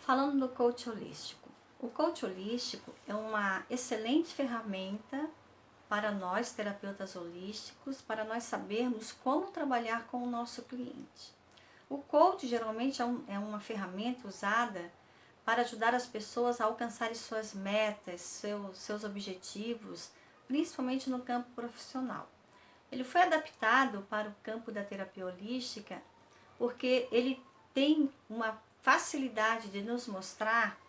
Falando do coach holístico. O coach holístico é uma excelente ferramenta para nós, terapeutas holísticos, para nós sabermos como trabalhar com o nosso cliente. O coach geralmente é uma ferramenta usada para ajudar as pessoas a alcançarem suas metas, seus objetivos, principalmente no campo profissional. Ele foi adaptado para o campo da terapia holística porque ele tem uma facilidade de nos mostrar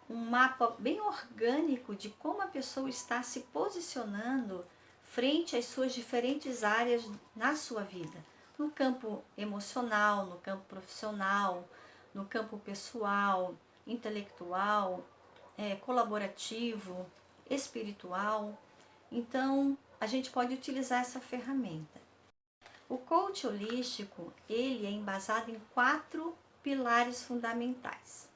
um mapa bem orgânico de como a pessoa está se posicionando frente às suas diferentes áreas na sua vida. No campo emocional, no campo profissional, no campo pessoal, intelectual, colaborativo, espiritual. Então, a gente pode utilizar essa ferramenta. O coach holístico, ele é embasado em 4 pilares fundamentais.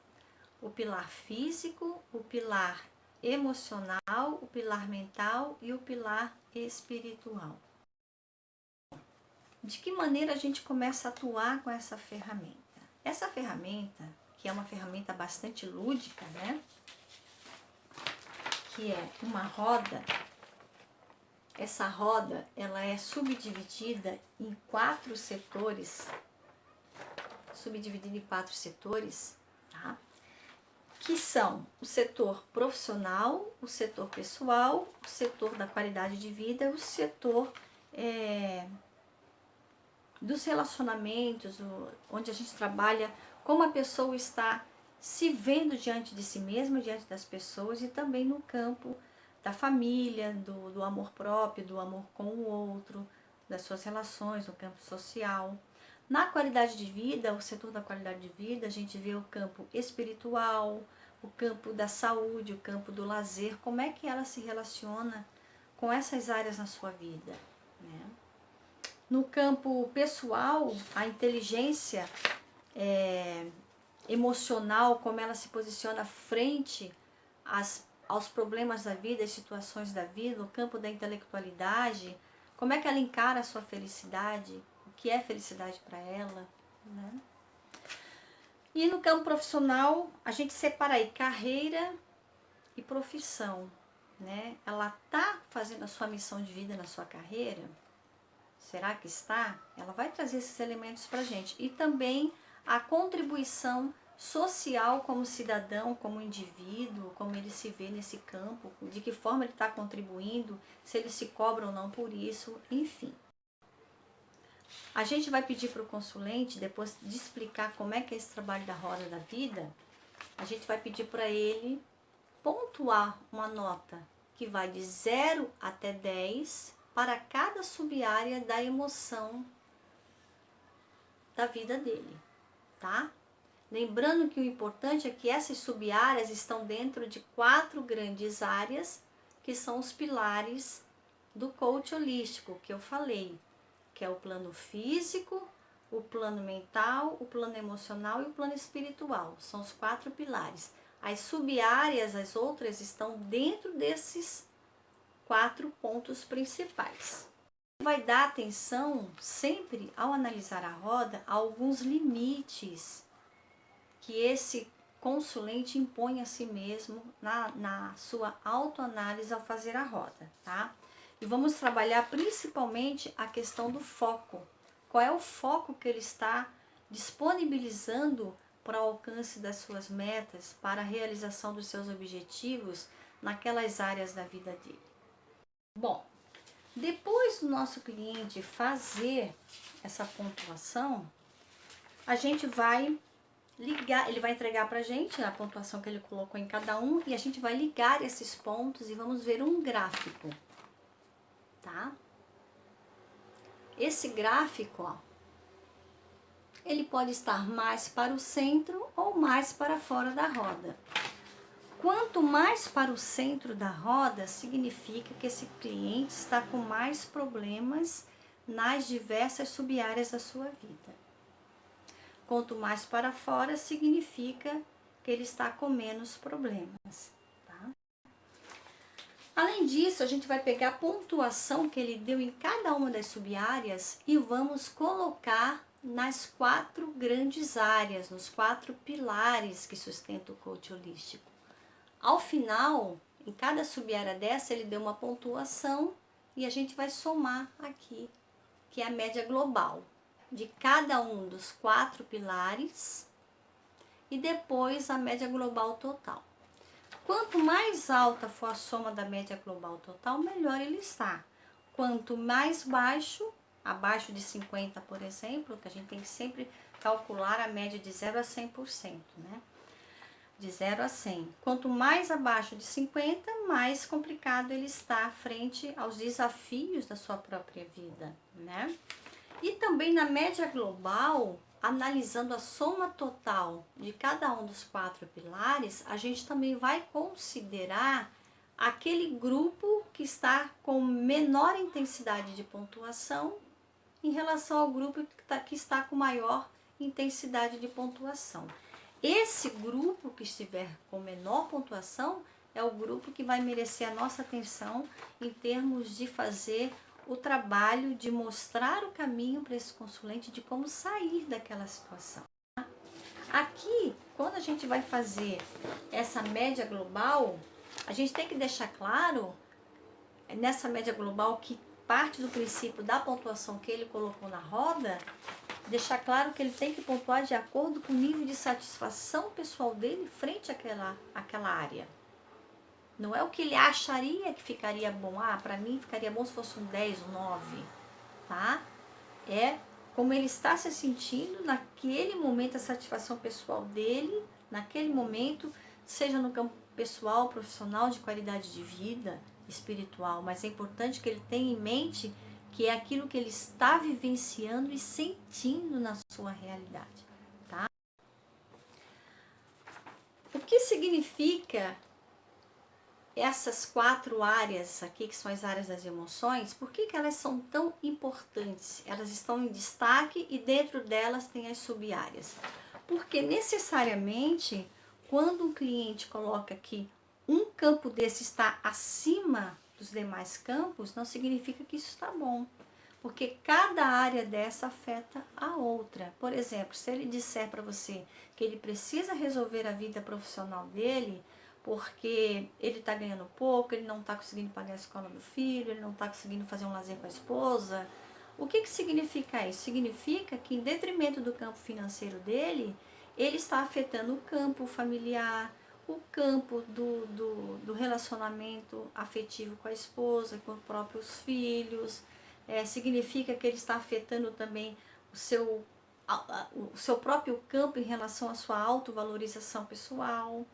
O pilar físico, o pilar emocional, o pilar mental e o pilar espiritual. De que maneira a gente começa a atuar com essa ferramenta? Essa ferramenta, que é uma ferramenta bastante lúdica, né? Que é uma roda. Essa roda, ela é subdividida em 4 setores, tá? Que são o setor profissional, o setor pessoal, o setor da qualidade de vida, o setor dos relacionamentos, onde a gente trabalha como a pessoa está se vendo diante de si mesma, diante das pessoas, e também no campo da família, do amor próprio, do amor com o outro, das suas relações, no campo social. Na qualidade de vida, o setor da qualidade de vida, a gente vê o campo espiritual, o campo da saúde, o campo do lazer, como é que ela se relaciona com essas áreas na sua vida, né? No campo pessoal, a inteligência emocional, como ela se posiciona frente aos problemas da vida, às situações da vida, no campo da intelectualidade, como é que ela encara a sua felicidade, o que é felicidade para ela, né? E no campo profissional, a gente separa aí carreira e profissão, né? Ela está fazendo a sua missão de vida na sua carreira? Será que está? Ela vai trazer esses elementos para a gente. E também a contribuição social como cidadão, como indivíduo, como ele se vê nesse campo, de que forma ele está contribuindo, se ele se cobra ou não por isso, enfim. A gente vai pedir para o consulente, depois de explicar como é que é esse trabalho da roda da vida, a gente vai pedir para ele pontuar uma nota que vai de 0 até 10 para cada sub-área da emoção da vida dele, tá? Lembrando que o importante é que essas sub-áreas estão dentro de 4 grandes áreas, que são os pilares do coach holístico, que eu falei, que é o plano físico, o plano mental, o plano emocional e o plano espiritual. São os 4 pilares. As sub-áreas, as outras, estão dentro desses 4 pontos principais. Vai dar atenção sempre, ao analisar a roda, a alguns limites que esse consulente impõe a si mesmo na sua autoanálise ao fazer a roda, tá? E vamos trabalhar principalmente a questão do foco. Qual é o foco que ele está disponibilizando para o alcance das suas metas, para a realização dos seus objetivos naquelas áreas da vida dele? Bom, depois do nosso cliente fazer essa pontuação, a gente vai ligar, ele vai entregar para a gente a pontuação que ele colocou em cada um e a gente vai ligar esses pontos e vamos ver um gráfico, tá? Esse gráfico, ó, ele pode estar mais para o centro ou mais para fora da roda. Quanto mais para o centro da roda, significa que esse cliente está com mais problemas nas diversas sub-áreas da sua vida. Quanto mais para fora, significa que ele está com menos problemas, tá? Além disso, a gente vai pegar a pontuação que ele deu em cada uma das sub-áreas e vamos colocar nas 4 grandes áreas, nos 4 pilares que sustentam o coach holístico. Ao final, em cada sub-área dessa, ele deu uma pontuação e a gente vai somar aqui, que é a média global de cada um dos 4 pilares e depois a média global total. Quanto mais alta for a soma da média global total, melhor ele está. Quanto mais baixo, abaixo de 50, por exemplo, que a gente tem que sempre calcular a média de 0 a 100%, né? De 0 a 100. Quanto mais abaixo de 50, mais complicado ele está frente aos desafios da sua própria vida, né? E também na média global, analisando a soma total de cada um dos 4 pilares, a gente também vai considerar aquele grupo que está com menor intensidade de pontuação em relação ao grupo que está com maior intensidade de pontuação. Esse grupo que estiver com menor pontuação é o grupo que vai merecer a nossa atenção em termos de fazer o trabalho de mostrar o caminho para esse consulente de como sair daquela situação. Aqui, quando a gente vai fazer essa média global, a gente tem que deixar claro, nessa média global, que parte do princípio da pontuação que ele colocou na roda, deixar claro que ele tem que pontuar de acordo com o nível de satisfação pessoal dele frente àquela área. Não é o que ele acharia que ficaria bom. Ah, para mim ficaria bom se fosse um 10, um 9, tá? É como ele está se sentindo naquele momento, a satisfação pessoal dele, naquele momento, seja no campo pessoal, profissional, de qualidade de vida, espiritual. Mas é importante que ele tenha em mente que é aquilo que ele está vivenciando e sentindo na sua realidade, tá? O que significa essas 4 áreas aqui, que são as áreas das emoções? Por que elas são tão importantes? Elas estão em destaque e dentro delas tem as sub-áreas. Porque necessariamente, quando um cliente coloca que um campo desse está acima dos demais campos, não significa que isso está bom. Porque cada área dessa afeta a outra. Por exemplo, se ele disser para você que ele precisa resolver a vida profissional dele, porque ele está ganhando pouco, ele não está conseguindo pagar a escola do filho, ele não está conseguindo fazer um lazer com a esposa. O que significa isso? Significa que, em detrimento do campo financeiro dele, ele está afetando o campo familiar, o campo do relacionamento afetivo com a esposa, com os próprios filhos. Significa que ele está afetando também o seu próprio campo em relação à sua autovalorização pessoal.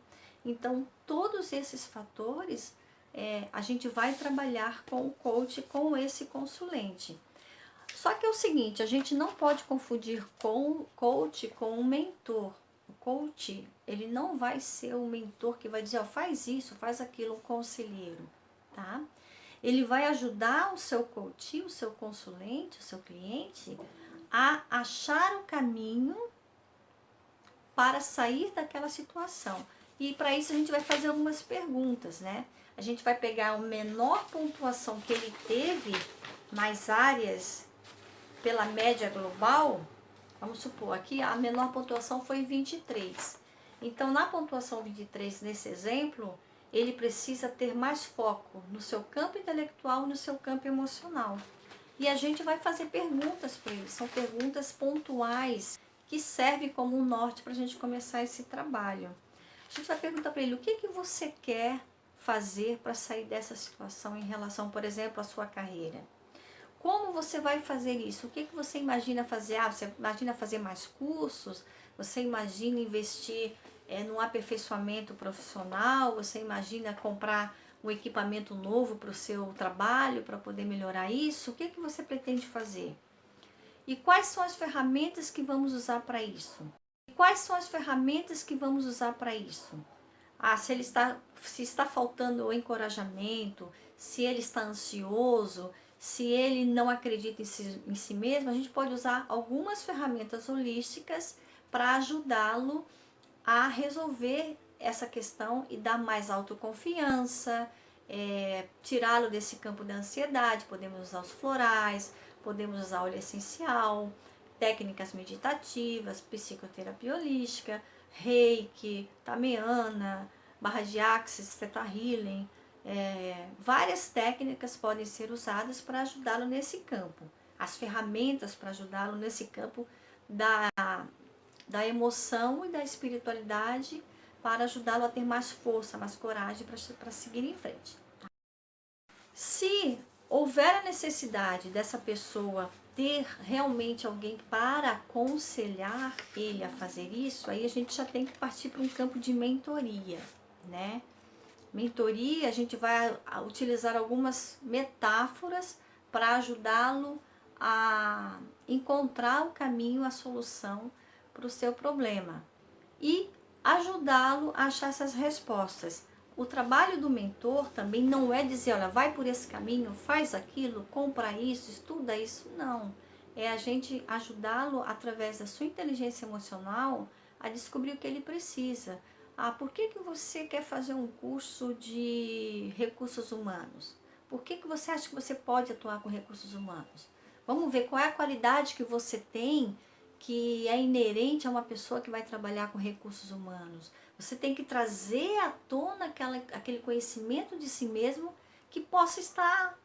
Então, todos esses fatores a gente vai trabalhar com o coach, com esse consulente. Só que é o seguinte, a gente não pode confundir com coach com um mentor. O coach, ele não vai ser o mentor que vai dizer, ó, faz isso, faz aquilo, um conselheiro, tá? Ele vai ajudar o seu coach, o seu consulente, o seu cliente a achar o caminho para sair daquela situação. E para isso a gente vai fazer algumas perguntas, né? A gente vai pegar a menor pontuação que ele teve nas áreas pela média global. Vamos supor, aqui a menor pontuação foi 23. Então, na pontuação 23, nesse exemplo, ele precisa ter mais foco no seu campo intelectual e no seu campo emocional. E a gente vai fazer perguntas para ele, são perguntas pontuais que servem como um norte para a gente começar esse trabalho. A gente vai perguntar para ele, o que você quer fazer para sair dessa situação em relação, por exemplo, à sua carreira? Como você vai fazer isso? O que você imagina fazer? Ah, você imagina fazer mais cursos? Você imagina investir num aperfeiçoamento profissional? Você imagina comprar um equipamento novo para o seu trabalho, para poder melhorar isso? O que você pretende fazer? E quais são as ferramentas que vamos usar para isso? Quais são as ferramentas que vamos usar para isso? Ah, se está faltando o encorajamento, se ele está ansioso, se ele não acredita em si mesmo, a gente pode usar algumas ferramentas holísticas para ajudá-lo a resolver essa questão e dar mais autoconfiança, tirá-lo desse campo da ansiedade. Podemos usar os florais, podemos usar óleo essencial, técnicas meditativas, psicoterapia holística, reiki, tameana, barra de axis, theta healing, várias técnicas podem ser usadas para ajudá-lo nesse campo. As ferramentas para ajudá-lo nesse campo da emoção e da espiritualidade, para ajudá-lo a ter mais força, mais coragem para seguir em frente. Se houver a necessidade dessa pessoa ter realmente alguém para aconselhar ele a fazer isso, aí a gente já tem que partir para um campo de mentoria, né? Mentoria, a gente vai utilizar algumas metáforas para ajudá-lo a encontrar o caminho, a solução para o seu problema e ajudá-lo a achar essas respostas. O trabalho do mentor também não é dizer, olha, vai por esse caminho, faz aquilo, compra isso, estuda isso. Não. É a gente ajudá-lo através da sua inteligência emocional a descobrir o que ele precisa. Ah, por que você quer fazer um curso de recursos humanos? Por que você acha que você pode atuar com recursos humanos? Vamos ver qual é a qualidade que você tem que é inerente a uma pessoa que vai trabalhar com recursos humanos. Você tem que trazer à tona aquele conhecimento de si mesmo que possa estar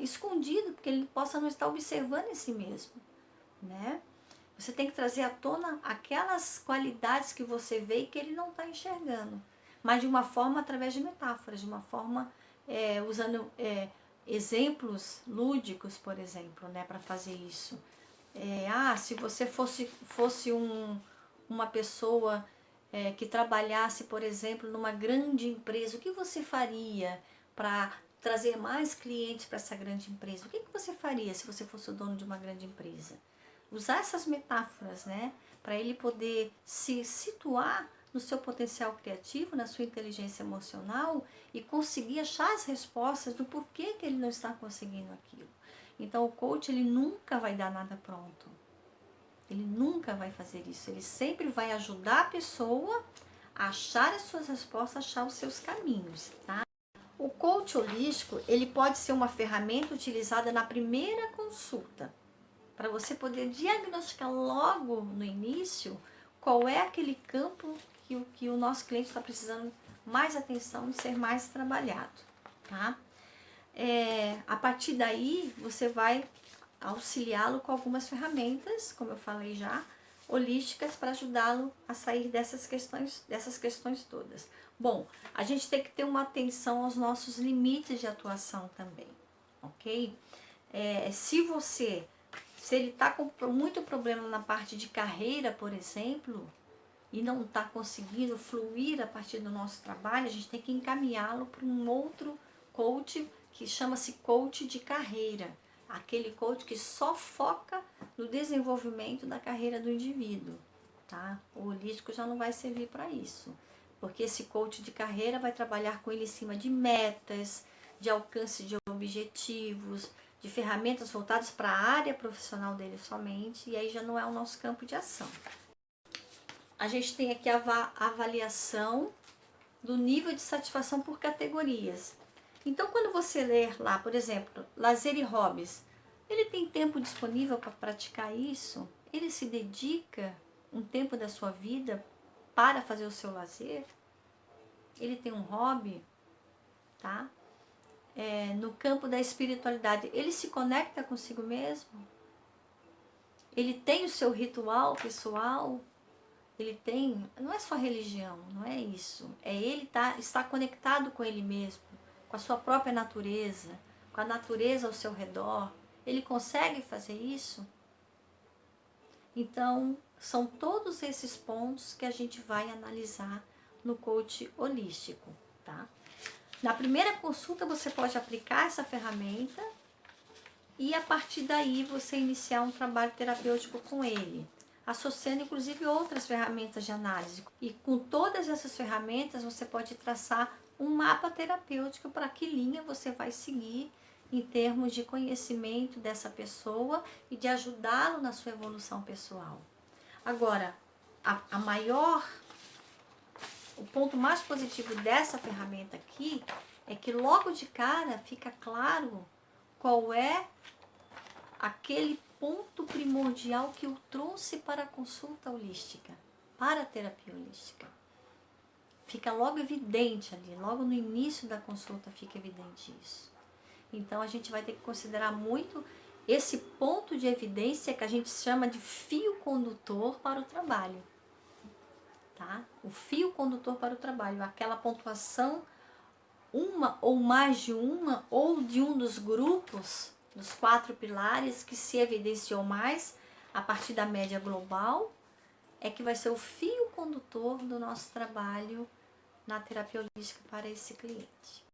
escondido, porque ele possa não estar observando em si mesmo, né? Você tem que trazer à tona aquelas qualidades que você vê e que ele não está enxergando, mas de uma forma através de metáforas, de uma forma usando exemplos lúdicos, por exemplo, né, para fazer isso. Se você fosse uma pessoa que trabalhasse, por exemplo, numa grande empresa, o que você faria para trazer mais clientes para essa grande empresa? O que você faria se você fosse o dono de uma grande empresa? Usar essas metáforas, né, para ele poder se situar no seu potencial criativo, na sua inteligência emocional e conseguir achar as respostas do porquê que ele não está conseguindo aquilo. Então o coach, ele nunca vai dar nada pronto. Ele nunca vai fazer isso. Ele sempre vai ajudar a pessoa a achar as suas respostas, a achar os seus caminhos, tá? O coach holístico, ele pode ser uma ferramenta utilizada na primeira consulta, para você poder diagnosticar logo no início qual é aquele campo que o nosso cliente está precisando mais atenção e ser mais trabalhado, tá? A partir daí, você vai auxiliá-lo com algumas ferramentas, como eu falei já, holísticas, para ajudá-lo a sair dessas questões todas. Bom, a gente tem que ter uma atenção aos nossos limites de atuação também, ok? Se ele está com muito problema na parte de carreira, por exemplo, e não está conseguindo fluir a partir do nosso trabalho, a gente tem que encaminhá-lo para um outro coach que chama-se coach de carreira. Aquele coach que só foca no desenvolvimento da carreira do indivíduo, tá? O holístico já não vai servir para isso, porque esse coach de carreira vai trabalhar com ele em cima de metas, de alcance de objetivos, de ferramentas voltadas para a área profissional dele somente, e aí já não é o nosso campo de ação. A gente tem aqui a avaliação do nível de satisfação por categorias. Então, quando você ler lá, por exemplo, lazer e hobbies, ele tem tempo disponível para praticar isso? Ele se dedica um tempo da sua vida para fazer o seu lazer? Ele tem um hobby, tá? No campo da espiritualidade, ele se conecta consigo mesmo? Ele tem o seu ritual pessoal? Ele tem, não é só religião, não é isso. Ele está conectado com ele mesmo, com a sua própria natureza, com a natureza ao seu redor. Ele consegue fazer isso? Então, são todos esses pontos que a gente vai analisar no coach holístico, tá? Na primeira consulta você pode aplicar essa ferramenta e a partir daí você iniciar um trabalho terapêutico com ele, associando inclusive outras ferramentas de análise. E com todas essas ferramentas você pode traçar um mapa terapêutico para que linha você vai seguir em termos de conhecimento dessa pessoa e de ajudá-lo na sua evolução pessoal. Agora, o ponto mais positivo dessa ferramenta aqui é que logo de cara fica claro qual é aquele ponto primordial que eu trouxe para a consulta holística, para a terapia holística. Fica logo evidente ali, logo no início da consulta fica evidente isso. Então a gente vai ter que considerar muito esse ponto de evidência que a gente chama de fio condutor para o trabalho. Tá? O fio condutor para o trabalho, aquela pontuação, uma ou mais de uma, ou de um dos grupos, dos 4 pilares que se evidenciou mais a partir da média global, é que vai ser o fio condutor do nosso trabalho na terapia holística para esse cliente.